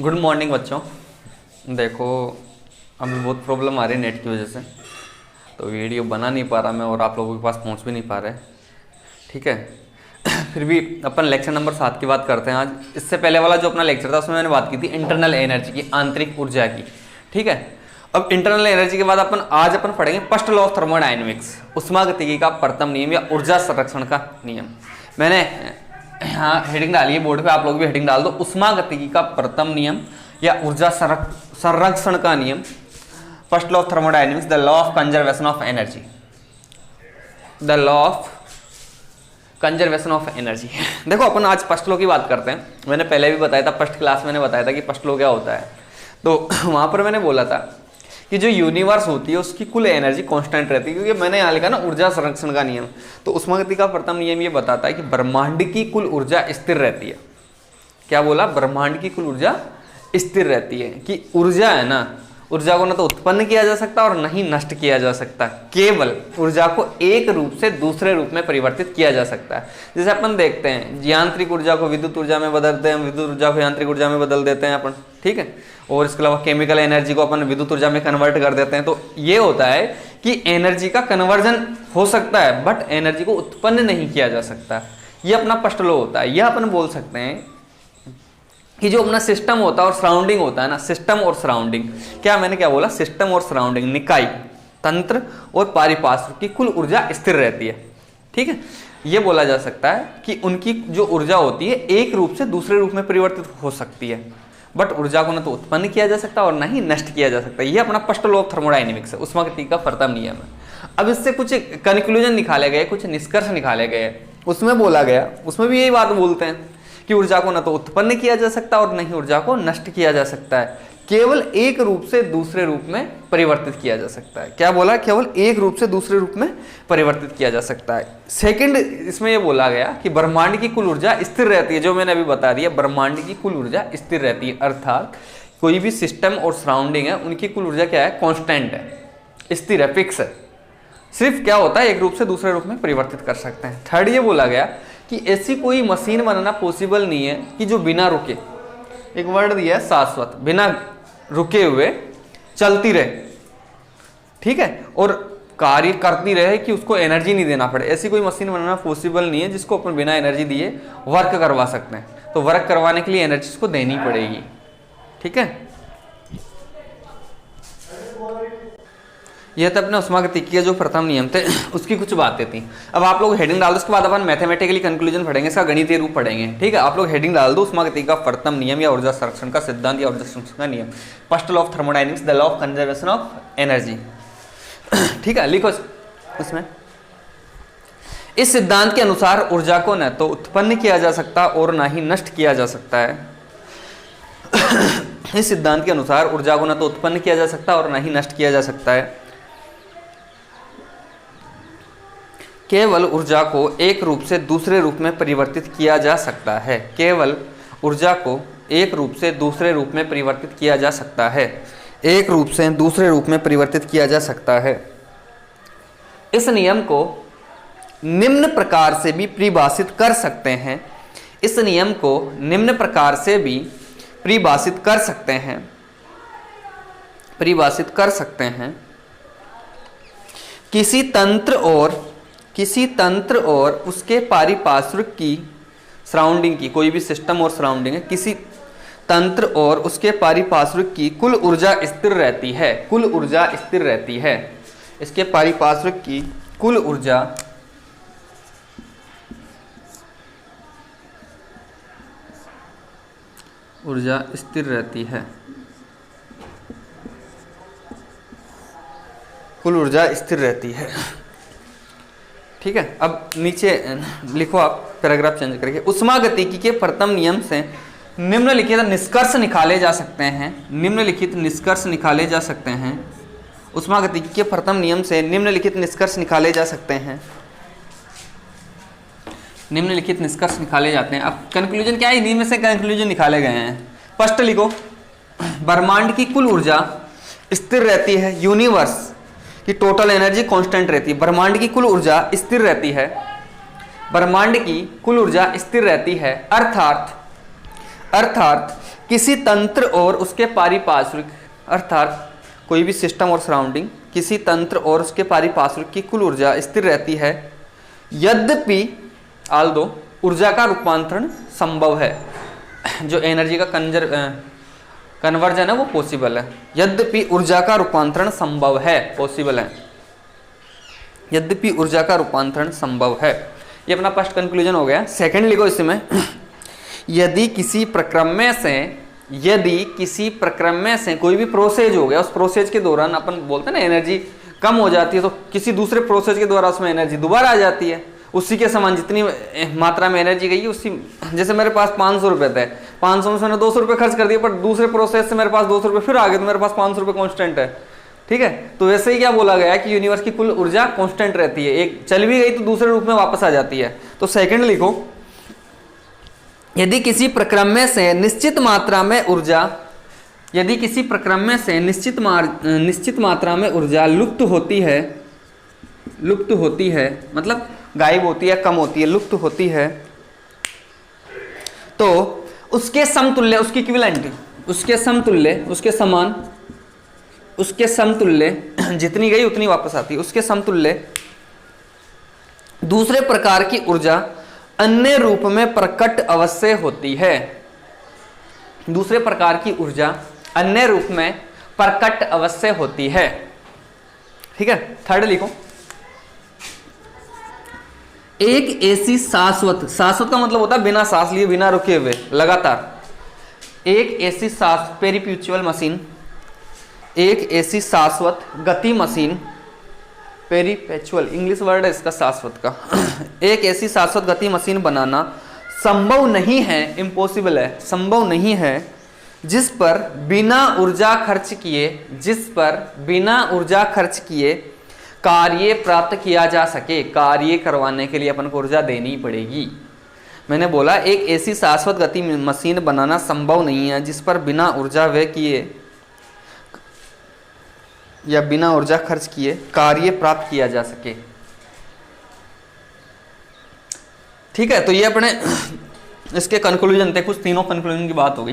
Good morning बच्चों। देखो अभी बहुत प्रॉब्लम आ रही है नेट की वजह से, तो वीडियो बना नहीं पा रहा मैं और आप लोगों के पास पहुंच भी नहीं पा रहे। ठीक है फिर भी अपन लेक्चर नंबर 7 की बात करते हैं आज। इससे पहले वाला जो अपना लेक्चर था उसमें मैंने बात की थी इंटरनल एनर्जी की, आंतरिक ऊर्जा की। ठीक है, अब इंटरनल एनर्जी के बाद आज अपन पढ़ेंगे फर्स्ट लॉ ऑफ थर्मोडायनेमिक्स, उष्मागतिकी का प्रथम नियम या ऊर्जा संरक्षण का नियम। मैंने यहाँ हेडिंग डाली है बोर्ड पे, आप लोग भी हेडिंग डाल दो, उष्मागतिकी का प्रथम नियम या ऊर्जा संरक्षण का नियम। First law of thermodynamics, the law of conservation of energy, the law of conservation of energy. देखो अपन आज फर्स्ट लॉ की बात करते हैं। मैंने पहले भी बताया था, फर्स्ट क्लास मैंने बताया था कि फर्स्ट लॉ क्या होता है। तो वहां पर मैंने बोला था कि जो यूनिवर्स होती है उसकी कुल एनर्जी कांस्टेंट रहती है, क्योंकि मैंने यहाँ लिखा ना ऊर्जा संरक्षण का नियम। तो उष्मागतिकी का प्रथम नियम ये बताता है कि ब्रह्मांड की कुल ऊर्जा स्थिर रहती है। क्या बोला? ब्रह्मांड की कुल ऊर्जा स्थिर रहती है। कि ऊर्जा है ना, ऊर्जा को ना तो उत्पन्न किया जा सकता और न ही नष्ट किया जा सकता, केवल ऊर्जा को एक रूप से दूसरे रूप में परिवर्तित किया जा सकता है। जैसे अपन देखते हैं यांत्रिक ऊर्जा को विद्युत ऊर्जा में बदलते हैं, विद्युत ऊर्जा को यांत्रिक ऊर्जा में बदल देते हैं अपन। ठीक है, और इसके अलावा केमिकल एनर्जी को अपन विद्युत ऊर्जा में कन्वर्ट कर देते हैं। तो ये होता है कि एनर्जी का कन्वर्जन हो सकता है बट एनर्जी को उत्पन्न नहीं किया जा सकता। ये अपना फर्स्ट लॉ होता है। यह अपन बोल सकते हैं कि जो अपना सिस्टम होता है और सराउंडिंग होता है ना, सिस्टम और सराउंडिंग, क्या मैंने क्या बोला? सिस्टम और सराउंडिंग, निकाय, तंत्र और पारिपार्श्विक की कुल ऊर्जा स्थिर रहती है। ठीक है, यह बोला जा सकता है कि उनकी जो ऊर्जा होती है एक रूप से दूसरे रूप में परिवर्तित हो सकती है, बट ऊर्जा को न तो उत्पन्न किया जा सकता और न ही नष्ट किया जा सकता। यह अपना फर्स्ट लॉ ऑफ थर्मोडायनेमिक्स है, उष्मागतिकी का प्रथम नियम है। अब इससे कुछ कंक्लूजन निकाले गए, कुछ निष्कर्ष निकाले गए। उसमें बोला गया, उसमें भी यही बात बोलते हैं कि ऊर्जा को न तो उत्पन्न किया जा सकता और न ही ऊर्जा को नष्ट किया जा सकता है, केवल एक रूप से दूसरे रूप में परिवर्तित किया जा सकता है। क्या बोला? केवल एक रूप से दूसरे रूप में परिवर्तित किया जा सकता है। सेकंड, इसमें यह बोला गया कि ब्रह्मांड की कुल ऊर्जा स्थिर रहती है। जो मैंने अभी बता दिया, ब्रह्मांड की कुल ऊर्जा स्थिर रहती है, अर्थात कोई भी सिस्टम और सराउंडिंग है उनकी कुल ऊर्जा क्या है? कॉन्स्टेंट है, स्थिर है, फिक्स है। सिर्फ क्या होता है, एक रूप से दूसरे रूप में परिवर्तित कर सकते हैं। थर्ड, ये बोला गया कि ऐसी कोई मशीन बनाना पॉसिबल नहीं है कि जो बिना रुके, एक वर्ड दिया है शाश्वत, बिना रुके हुए चलती रहे। ठीक है, और कार्य करती रहे कि उसको एनर्जी नहीं देना पड़े। ऐसी कोई मशीन बनाना पॉसिबल नहीं है जिसको अपन बिना एनर्जी दिए वर्क करवा सकते हैं। तो वर्क करवाने के लिए एनर्जी उसको देनी पड़ेगी। ठीक है, यह तो अपने उष्मागतिकी के जो प्रथम नियम थे उसकी कुछ बातें थी। अब आप लोग हेडिंग डाल दो, उसके बाद अपन मैथमेटिकली कंक्लूजन पढ़ेंगे, इसका गणितीय रूप पढ़ेंगे। ठीक है, आप लोग हेडिंग डाल दो, उष्मागतिकी का प्रथम नियम या ऊर्जा संरक्षण का सिद्धांत या ऊर्जा संरक्षण का नियम, first law of thermodynamics, the law of conservation of energy. ठीक है, लिखो उसमें। इस सिद्धांत के अनुसार ऊर्जा को न तो उत्पन्न किया जा सकता और न ही नष्ट किया जा सकता है। इस सिद्धांत के अनुसार ऊर्जा को न तो उत्पन्न किया जा सकता और न ही नष्ट किया जा सकता है, केवल ऊर्जा को एक रूप से दूसरे रूप में परिवर्तित किया जा सकता है। केवल ऊर्जा को एक रूप से दूसरे रूप में परिवर्तित किया जा सकता है, एक रूप से दूसरे रूप में परिवर्तित किया जा सकता है। इस नियम को निम्न प्रकार से भी परिभाषित कर सकते हैं। इस नियम को निम्न प्रकार से भी परिभाषित कर सकते हैं, परिभाषित कर सकते हैं। किसी तंत्र और उसके पारिपार्श्विक की, सराउंडिंग की, कोई भी सिस्टम और सराउंडिंग है, किसी तंत्र और उसके पारिपार्श्विक की कुल ऊर्जा स्थिर रहती है। कुल ऊर्जा स्थिर रहती है, इसके पारिपार्श्विक की कुल ऊर्जा स्थिर रहती है, कुल ऊर्जा स्थिर रहती है। ठीक है, अब नीचे लिखो आप, पैराग्राफ चेंज करके। उष्मागतिकी के प्रथम नियम से निम्नलिखित निष्कर्ष निकाले जा सकते हैं। निम्नलिखित निष्कर्ष निकाले जा सकते हैं। उष्मागतिकी के प्रथम नियम से निम्नलिखित निष्कर्ष निकाले जा सकते हैं। निम्नलिखित निष्कर्ष निकाले जाते हैं। अब कंक्लूजन क्या है? इन्हीं में से कंक्लूजन निकाले गए हैं। फर्स्ट लिखो, ब्रह्मांड की कुल ऊर्जा स्थिर रहती है। यूनिवर्स की टोटल एनर्जी कांस्टेंट रहती है। ब्रह्मांड की कुल ऊर्जा स्थिर रहती है, ब्रह्मांड की कुल ऊर्जा स्थिर रहती है, अर्थात किसी तंत्र और उसके पारिपार्श्विक, अर्थात कोई भी सिस्टम और सराउंडिंग, किसी तंत्र और उसके पारिपार्श्विक की कुल ऊर्जा स्थिर रहती है, यद्यपि आल्दो ऊर्जा का रूपांतरण संभव है। जो एनर्जी का कन्वर्जन है वो पॉसिबल है, यद्यपि ऊर्जा का रूपांतरण संभव है, पॉसिबल है, यद्यपि ऊर्जा का रूपांतरण संभव है। ये अपना फर्स्ट कंक्लूजन हो गया। सेकंड लिखो इसमें, यदि किसी प्रक्रम में से कोई भी प्रोसेस हो गया, उस प्रोसेस के दौरान अपन बोलते हैं ना एनर्जी कम हो जाती है, तो किसी दूसरे प्रोसेस के द्वारा उसमें एनर्जी दोबारा आ जाती है, उसी के समान जितनी मात्रा में एनर्जी गई उसी, जैसे मेरे पास 500 रुपये थे, 500 में से मैंने 200 रुपये खर्च कर दिए, पर दूसरे प्रोसेस से मेरे पास 200 रुपये फिर आ गए, तो मेरे पास 500 रुपये कॉन्स्टेंट है। ठीक है, तो वैसे ही क्या बोला गया है कि यूनिवर्स की कुल ऊर्जा कांस्टेंट रहती है, एक चल भी गई तो दूसरे रूप में वापस आ जाती है। तो सेकंड लिखो, यदि किसी प्रक्रम में से निश्चित मात्रा में ऊर्जा, यदि किसी प्रक्रम में से निश्चित मात्रा में ऊर्जा लुप्त होती है मतलब गायब होती है, कम होती है, लुप्त होती है, तो उसके समतुल्य, उसकी इक्विवेलेंट, उसके समतुल्य, उसके समान, उसके समतुल्य जितनी गई उतनी वापस आती है, उसके समतुल्य दूसरे प्रकार की ऊर्जा अन्य रूप में प्रकट अवश्य होती है। दूसरे प्रकार की ऊर्जा अन्य रूप में प्रकट अवश्य होती है। ठीक है, थर्ड लिखो, एक ऐसी शाश्वत का मतलब होता है बिना सांस लिए, बिना रुके हुए, लगातार, एक ऐसी पेरिप्यूचुअल मशीन, एक ऐसी शाश्वत गति मशीन, पेरिपेचुअल इंग्लिश वर्ड है इसका शाश्वत का, एक ऐसी शाश्वत गति मशीन बनाना संभव नहीं है, इम्पॉसिबल है, संभव नहीं है, जिस पर बिना ऊर्जा खर्च किए कार्य प्राप्त किया जा सके। कार्य करवाने के लिए अपन को ऊर्जा देनी पड़ेगी। मैंने बोला एक ऐसी शाश्वत गति मशीन बनाना संभव नहीं है जिस पर बिना ऊर्जा व्यय किए या बिना ऊर्जा खर्च किए कार्य प्राप्त किया जा सके। ठीक है, तो ये अपने इसके कंक्लूजन थे, कुछ तीनों कंक्लूजन की बात हो गई।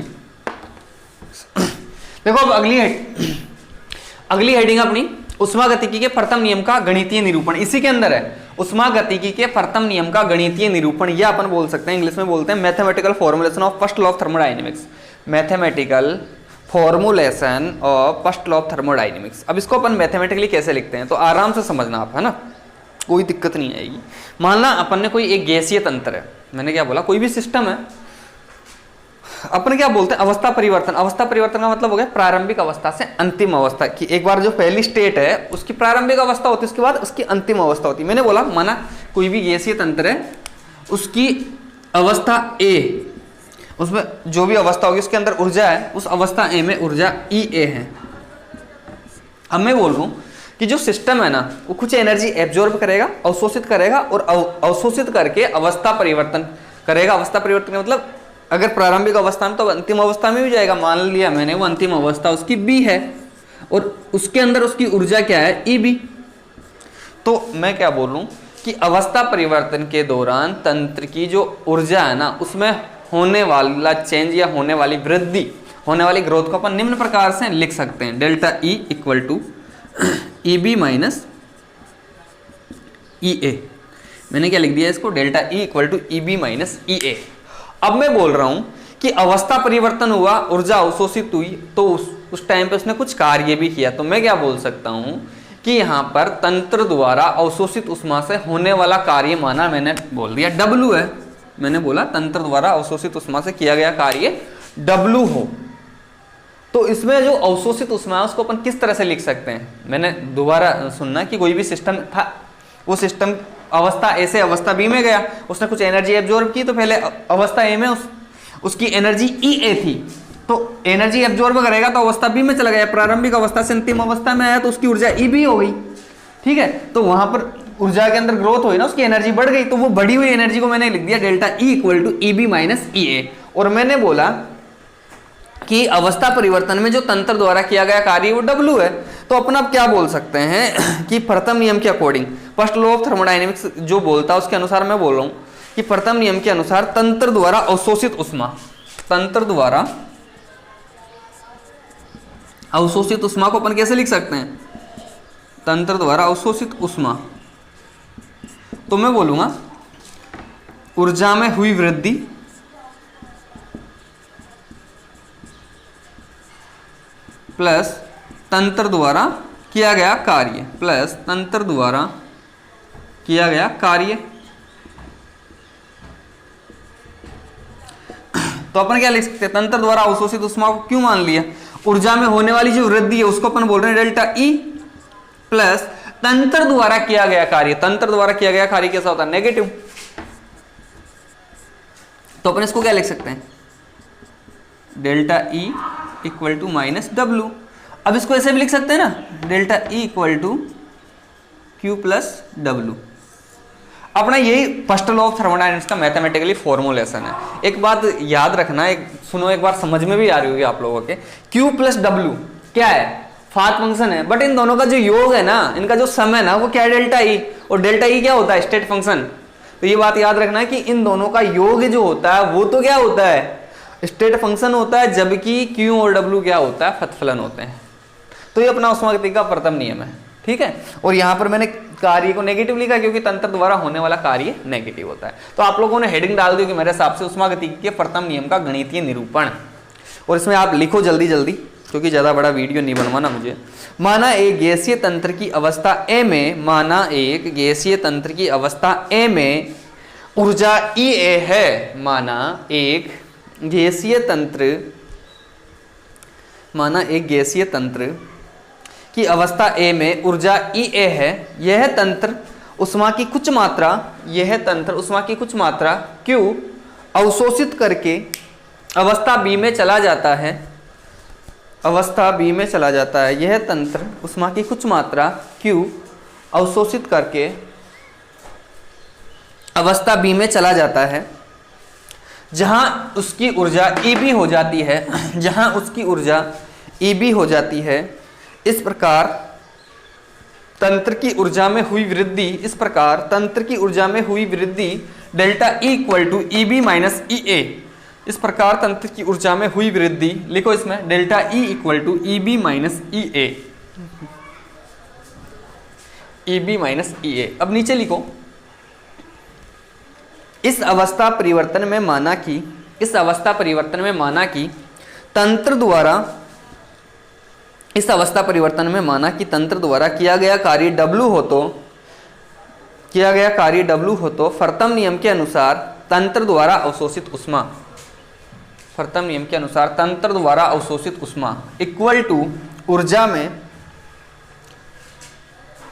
देखो अब अगली हेडिंग अपनी उष्मागतिकी के प्रथम नियम का गणितीय निरूपण, इसी के अंदर है उष्मागतिकी के प्रथम नियम का गणितीय निरूपण। यह अपन बोल सकते हैं, इंग्लिश में बोलते हैं mathematical formulation of first law of thermodynamics, mathematical formulation of first law of thermodynamics. अब इसको अपन मैथमेटिकली कैसे लिखते हैं तो आराम से समझना आप, है ना, कोई दिक्कत नहीं आएगी। मान ला अपन ने कोई एक गैसीय तंत्र है, मैंने क्या बोला, कोई भी सिस्टम है, अपन क्या बोलते हैं अवस्था परिवर्तन। अवस्था परिवर्तन का मतलब हो गया प्रारंभिक अवस्था से अंतिम अवस्था की, एक बार जो पहली स्टेट है उसकी प्रारंभिक अवस्था होती है, उसके बाद उसकी अंतिम अवस्था होती है। मैंने बोला माना कोई भी गैसीय तंत्र है, उसकी अवस्था ए, उसमें जो भी अवस्था होगी उसके अंदर ऊर्जा है, उस अवस्था ए में ऊर्जा E है। अब मैं बोल रहा हूं कि जो सिस्टम है ना वो कुछ एनर्जी एब्जॉर्ब करेगा, अवशोषित करेगा और अवशोषित करके अवस्था परिवर्तन करेगा। अवस्था परिवर्तन का मतलब अगर प्रारंभिक अवस्था में तो अंतिम अवस्था में भी जाएगा। मान लिया मैंने वो अंतिम अवस्था उसकी B है और उसके अंदर उसकी ऊर्जा क्या है EB। तो मैं क्या बोल रहा हूं कि अवस्था परिवर्तन के दौरान तंत्र की जो ऊर्जा है ना उसमें होने वाला चेंज या होने वाली वृद्धि, होने वाली ग्रोथ को अपन निम्न प्रकार से लिख सकते हैं, delta E equal to EB minus EA। मैंने क्या लिख दिया इसको, delta E equal to EB minus EA। अब मैं बोल रहा हूं कि अवस्था परिवर्तन हुआ, ऊर्जा अवशोषित हुई, तो उस टाइम पे उसने कुछ कार्य भी किया। तो मैं क्या बोल सकता हूं कि यहाँ पर तंत्र द्वारा अवशोषित उष्मा से होने वाला कार्य माना मैंने बोल दिया W है। मैंने बोला तंत्र द्वारा अवशोषित उष्मा से किया गया कार्य W हो, तो इसमें जो अवशोषित उष्मा है उसको अपन किस तरह से लिख सकते हैं। मैंने दोबारा सुनना कि कोई भी सिस्टम था, वो सिस्टम अवस्था ए से अवस्था बी में गया, उसने कुछ एनर्जी एब्जॉर्ब की, तो पहले अवस्था ए में उसकी एनर्जी EA थी, तो एनर्जी एब्जॉर्ब करेगा तो अवस्था बी में चला गया, प्रारंभिक अवस्था से अंतिम अवस्था में आया तो उसकी ऊर्जा EB हो गई। ठीक है, तो वहां पर ऊर्जा के अंदर ग्रोथ हुई ना, उसकी एनर्जी बढ़ गई, तो वो बढ़ी हुई एनर्जी को मैंने लिख दिया delta E equal to EB minus EA। और मैंने बोला कि अवस्था परिवर्तन में जो तंत्र द्वारा किया गया कार्य वो W है। तो अपन अब क्या बोल सकते हैं कि प्रथम नियम के according, first law of thermodynamics जो बोलता है उसके अनुसार मैं बोल रहा हूं कि प्रथम नियम के अनुसार तंत्र द्वारा अवशोषित उष्मा, तंत्र द्वारा अवशोषित उष्मा को अपन कैसे लिख सकते हैं, तंत्र द्वारा अवशोषित उष्मा। तो मैं बोलूंगा ऊर्जा में हुई वृद्धि प्लस तंत्र द्वारा किया गया कार्य, प्लस तंत्र द्वारा किया गया कार्य। तो अपन क्या लिख सकते हैं, तंत्र द्वारा अवशोषित उष्मा को क्यों मान लिया, ऊर्जा में होने वाली जो वृद्धि है उसको अपन बोल रहे हैं डेल्टा ई, प्लस तंत्र द्वारा किया गया कार्य। तंत्र द्वारा किया गया कार्य कैसा होता है, नेगेटिव। तो अपन इसको क्या लिख सकते हैं, delta E equal to minus W. अब इसको ऐसे भी लिख सकते हैं ना, delta E equal to Q plus W. अपना यही फर्स्ट लॉ ऑफ थर्मोडायनेमिक्स का मैथमेटिकली फॉर्मुलेशन है। एक बात याद रखना, एक सुनो, एक बार समझ में भी आ रही होगी आप लोगों के, क्यू प्लस डब्ल्यू क्या है, फाथ फंक्शन है, बट इन दोनों का जो योग है ना, इनका जो सम है ना, वो क्या है, डेल्टा ई। और डेल्टा ई क्या होता है, स्टेट फंक्शन। तो ये बात याद रखना है कि इन दोनों का योग जो होता है वो तो क्या होता है, स्टेट फंक्शन होता है, जबकि क्यू और डब्ल्यू क्या होता है, फलन होते हैं। तो ये अपना उष्मागतिकी का प्रथम नियम है, ठीक है। और यहां पर मैंने कार्य को नेगेटिव लिखा क्योंकि तंत्र द्वारा होने वाला कार्य नेगेटिव होता है। तो आप लोगों ने हेडिंग डाल दी कि मेरे हिसाब से उष्मागतिकी के प्रथम नियम का गणितीय निरूपण। और इसमें आप लिखो जल्दी जल्दी, क्योंकि ज्यादा बड़ा वीडियो नहीं बनवाना मुझे। माना एक गैसीय तंत्र की अवस्था ए में, माना एक गैसीय तंत्र की अवस्था ए में ऊर्जा ई ए है। माना एक गैसीय तंत्र, माना एक गैसीय तंत्र की अवस्था ए में ऊर्जा ई ए है। यह तंत्र उष्मा की कुछ मात्रा, यह तंत्र उष्मा की कुछ मात्रा क्यू अवशोषित करके अवस्था बी में चला जाता है, अवस्था बी में चला जाता है। यह तंत्र उष्मा की कुछ मात्रा क्यू अवशोषित करके अवस्था बी में चला जाता है, जहां उसकी ऊर्जा Eb हो जाती है, जहां उसकी ऊर्जा Eb हो जाती है। इस प्रकार तंत्र की ऊर्जा में हुई वृद्धि, इस प्रकार तंत्र की ऊर्जा में हुई वृद्धि delta E equal to Eb minus Ea। इस प्रकार तंत्र की ऊर्जा में हुई वृद्धि, लिखो इसमें delta E equal to Eb minus Ea, Eb minus Ea। अब नीचे लिखो, इस अवस्था परिवर्तन में माना कि, इस अवस्था परिवर्तन में माना कि तंत्र द्वारा, इस अवस्था परिवर्तन में माना कि तंत्र द्वारा किया गया कार्य W हो तो, किया गया कार्य W हो तो फर्तम नियम के अनुसार तंत्र द्वारा अवशोषित उष्मा, फर्तम नियम के अनुसार तंत्र द्वारा अवशोषित उष्मा इक्वल टू ऊर्जा में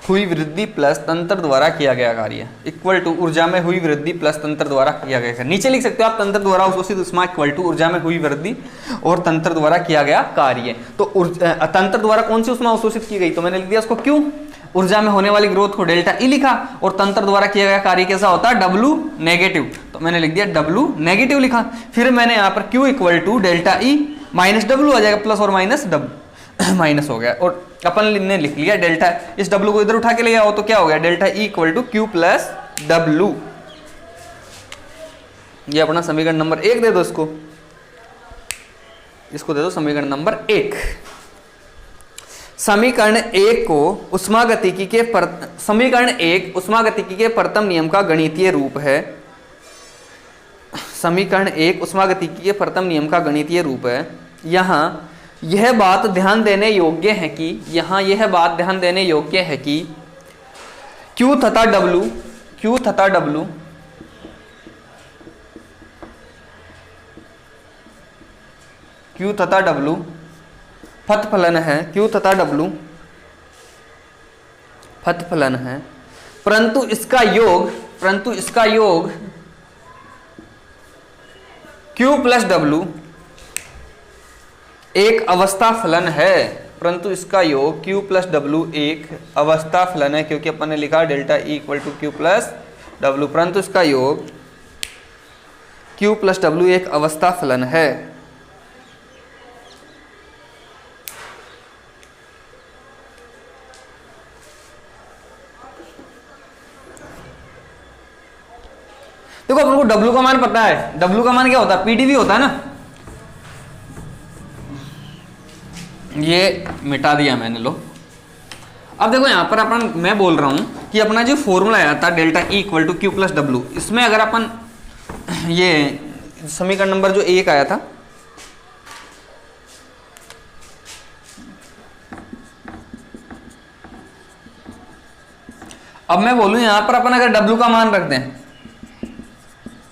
हुई वृद्धि प्लस तंत्र द्वारा किया गया कार्य, इक्वल टू ऊर्जा में हुई वृद्धि प्लस तंत्र द्वारा किया गया कार्य। नीचे लिख सकते हो आप, तंत्र द्वारा अवशोषित उष्मा इक्वल टू ऊर्जा में हुई वृद्धि और तंत्र द्वारा किया गया कार्य। तो तंत्र द्वारा कौन सी उष्मा अवशोषित की गई, तो मैंने लिख दिया उसको क्यू, ऊर्जा में होने वाली ग्रोथ को डेल्टा ई लिखा, और तंत्र द्वारा किया गया कार्य कैसा होता है, डब्ल्यू नेगेटिव, तो मैंने लिख दिया डब्ल्यू नेगेटिव लिखा। फिर मैंने यहाँ पर Q equal to delta E minus W आ जाएगा, प्लस और माइनस माइनस हो गया, और अपन ने लिख लिया डेल्टा, इस डब्ल्यू को इधर उठा के ले आओ तो क्या हो गया, delta E equal to Q plus W. ये अपना समीकरण नंबर 1 दे दो, इसको दे दो समीकरण नंबर 1। समीकरण 1 को उष्मागतिकी के समीकरण 1 उष्मागतिकी के प्रथम नियम का गणितीय रूप है। समीकरण 1 उष्मागतिकी के प्रथम नियम का गणितीय रूप है। यहाँ यह बात ध्यान देने योग्य है कि, यहाँ यह बात ध्यान देने योग्य है कि Q तथा W, Q तथा W Q तथा W फत फलन है, Q तथा W फत फलन है, परंतु इसका योग, परंतु इसका योग Q प्लस W एक अवस्था फलन है, परंतु इसका योग Q प्लस W एक अवस्था फलन है, क्योंकि अपन ने लिखा delta E equal to Q plus W, परंतु इसका योग Q प्लस W एक अवस्था फलन है। देखो अपन को W का मान पता है, W का मान क्या होता है, PdV होता है ना। ये मिटा दिया मैंने, लो। अब देखो यहाँ पर अपन, मैं बोल रहा हूँ कि अपना जो फॉर्मूला आया था delta E equal to Q plus W, इसमें अगर अपन ये समीकरण नंबर जो 1 आया था, अब मैं बोलूँ यहाँ पर अपन अगर डब्ल्यू का मान रख दें,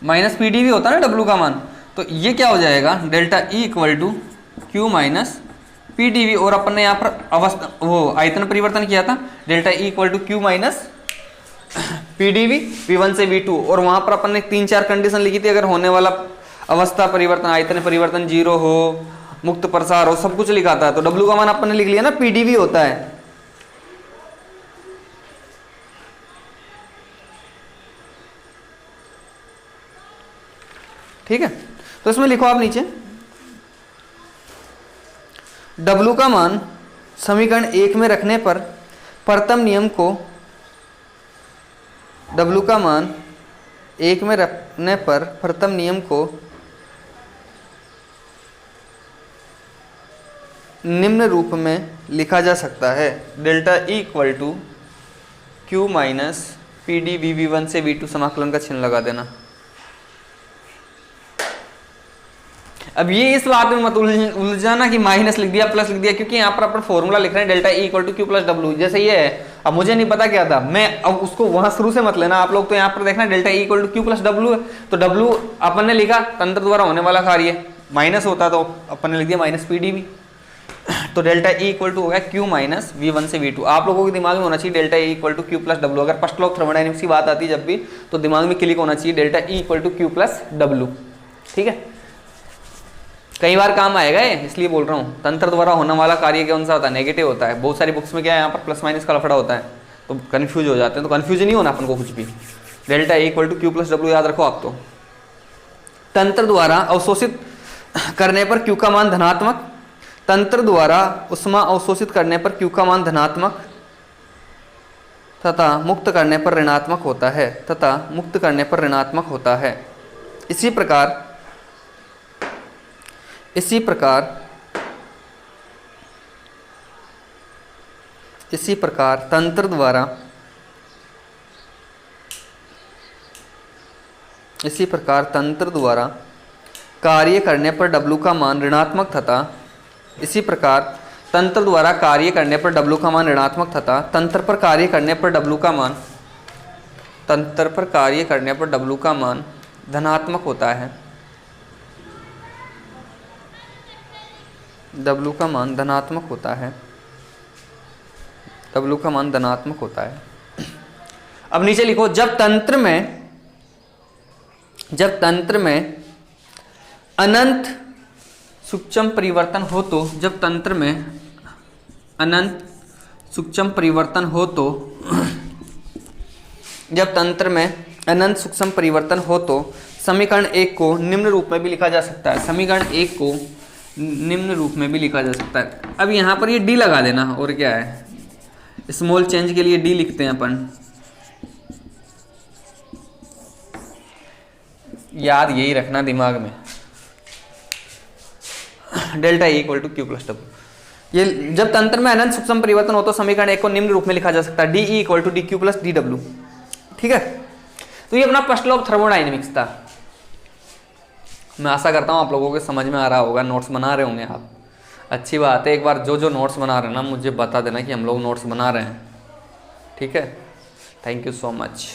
माइनस पी डी वी होता है ना डब्ल्यू का मान, तो ये क्या हो जाएगा, delta E equal to Q minus P D V, और अपन ने यहाँ पर अवस्था वो आयतन परिवर्तन किया था, delta E equal to Q minus P D V V1 से V2, और वहां पर अपन ने 3-4 कंडीशन लिखी थी, अगर होने वाला अवस्था परिवर्तन, आयतन परिवर्तन 0 हो, मुक्त प्रसार हो, सब कुछ लिखा था। तो डब्ल्यू का मान अपन ने लिख लिया ना, पीडीवी होता है। ठीक है, तो इसमें लिखो आप नीचे, डब्ल्यू का मान समीकरण 1 में रखने पर प्रथम नियम को, डब्ल्यू का मान 1 में रखने पर प्रथम नियम को निम्न रूप में लिखा जा सकता है, delta E equal to Q minus P D V V1 से V2 समाकलन का चिन्ह लगा देना। अब ये इस बात में मत उलझाना कि माइनस लिख दिया प्लस लिख दिया, क्योंकि यहाँ पर अपन फॉर्मूला लिख रहे हैं delta E equal to Q plus W, जैसे ये है। अब मुझे नहीं पता क्या था, मैं अब उसको वहां शुरू से मत लेना आप लोग, तो यहाँ पर देखना delta E equal to Q plus W है, तो डब्ल्यू अपन ने लिखा तंत्र द्वारा होने वाला कार्य, माइनस होता तो अपन ने लिख दिया माइनस पी डी वी, तो डेल्टा ई इक्वल टू हो गया क्यू माइनस V1 से V2। आप लोगों के दिमाग में होना चाहिए delta E equal to Q plus W, अगर फर्स्ट लॉ ऑफ थर्मोडायनेमिक्स की बात आती है जब भी, तो दिमाग में क्लिक होना चाहिए delta E equal to Q plus W. ठीक है, कई बार काम आएगा ये, इसलिए बोल रहा हूँ। तंत्र द्वारा होने वाला कार्य कौन सा होता है, नेगेटिव होता है। बहुत सारी बुक्स में क्या है, यहाँ पर प्लस माइनस का लफड़ा होता है, तो कंफ्यूज हो जाते हैं, तो कंफ्यूज नहीं होना अपन को कुछ भी। Delta E equal to Q plus W याद रखो आप। तो तंत्र द्वारा अवशोषित करने पर क्यू का मान धनात्मक, तंत्र द्वारा उष्मा अवशोषित करने पर क्यू का मान धनात्मक तथा मुक्त करने पर ऋणात्मक होता है, तथा मुक्त करने पर ऋणात्मक होता है। इसी प्रकार तंत्र द्वारा कार्य करने पर डब्ल्यू का मान ऋणात्मक तथा इसी प्रकार तंत्र द्वारा कार्य करने पर डब्ल्यू का मान ऋणात्मक तथा तंत्र पर कार्य करने पर डब्ल्यू का मान धनात्मक होता है। डब्ल्यू का मान धनात्मक होता है। अब नीचे लिखो, जब तंत्र में अनंत सूक्ष्म परिवर्तन हो तो, जब तंत्र में अनंत सूक्ष्म परिवर्तन हो तो समीकरण 1 को निम्न रूप में भी लिखा जा सकता है। समीकरण 1 को निम्न रूप में भी लिखा जा सकता है। अब यहाँ पर ये डी लगा देना, और क्या है, स्मॉल चेंज के लिए डी लिखते हैं अपन। याद यही रखना दिमाग में, delta E equal to Q plus W. ये जब तंत्र में अनंत सूक्ष्म परिवर्तन हो तो समीकरण 1 को निम्न रूप में लिखा जा सकता है, D E equal to D Q plus D W. ठीक है, तो ये अपना फर्स्ट लॉ ऑफ थर्मोडायनेमिक्स था। मैं आशा करता हूँ आप लोगों को समझ में आ रहा होगा, नोट्स बना रहे होंगे आप। अच्छी बात है, एक बार जो नोट्स बना रहे हैं ना, मुझे बता देना कि हम लोग नोट्स बना रहे हैं। ठीक है, थैंक यू सो मच।